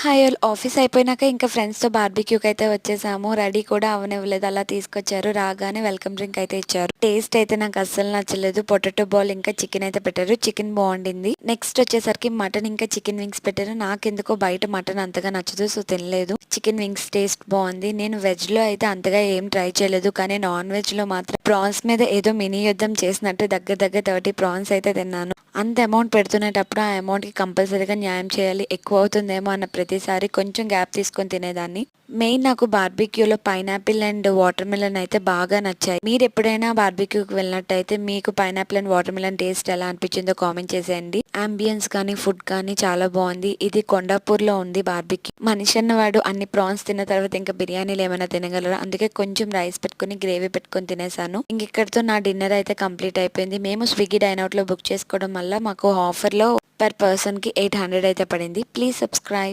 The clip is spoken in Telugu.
Hi all. ఆఫీస్ అయిపోయినాక ఇంకా ఫ్రెండ్స్‌తో బార్బిక్యూకి అయితే వచ్చేసాము. రెడీ కూడా అవ్వనివ్వలేదు. అలా తీసుకొచ్చారు. రాగానే వెల్కమ్ డ్రింక్ అయితే ఇచ్చారు. టేస్ట్ అయితే నాకు అస్సలు నచ్చలేదు. పొటాటో బాల్ ఇంకా చికెన్ అయితే పెట్టారు. చికెన్ బాగుండింది. నెక్స్ట్ వచ్చేసరికి మటన్ ఇంకా చికెన్ వింగ్స్ పెట్టారు. నాకెందుకో బయట మటన్ అంతగా నచ్చదు. సో తినలేదు. చికెన్ వింగ్స్ టేస్ట్ బాగుంది. నేను వెజ్ లో అయితే అంతగా ఏం ట్రై చేయలేదు. కానీ నాన్ వెజ్ లో మాత్రం ప్రాన్స్ మీద ఏదో మినీ యుద్ధం చేసినట్టు దగ్గర దగ్గర 30 ప్రాన్స్ అయితే తిన్నాను. అంత అమౌంట్ పెడుతునేటప్పుడు ఆ అమౌంట్ కి కంపల్సరీగా న్యాయం చేయాలి. ఎక్కువ అవుతుందేమో అన్న ప్రతిసారి కొంచెం గ్యాప్ తీసుకొని తినేదాన్ని. మెయిన్ నాకు బార్బిక్యూలో పైనాపిల్ అండ్ వాటర్ మిలన్ అయితే బాగా నచ్చాయి. మీరు ఎప్పుడైనా బార్బిక్యూకి వెళ్ళినట్టయితే మీకు pineapple and water melon taste ఎలా అనిపించిందో కామెంట్ చేసేయండి. అంబియన్స్ కానీ ఫుడ్ కానీ చాలా బాగుంది. ఇది కొండాపూర్ లో ఉంది బార్బిక్యూ. మనిషి అన్నవాడు అన్ని ప్రాన్స్ తిన్న తర్వాత ఇంకా బిర్యానీలు ఏమైనా తినగలరు. అందుకే కొంచెం రైస్ పెట్టుకుని గ్రేవీ పెట్టుకుని తినేసాను. ఇంక ఇక్కడితో నా డిన్నర్ అయితే కంప్లీట్ అయిపోయింది. మేము స్విగ్గీ డైనౌట్ లో బుక్ చేసుకోవడం వల్ల మాకు ఆఫర్ లో పర్ పర్సన్ కి 800 అయితే పడింది. Please subscribe.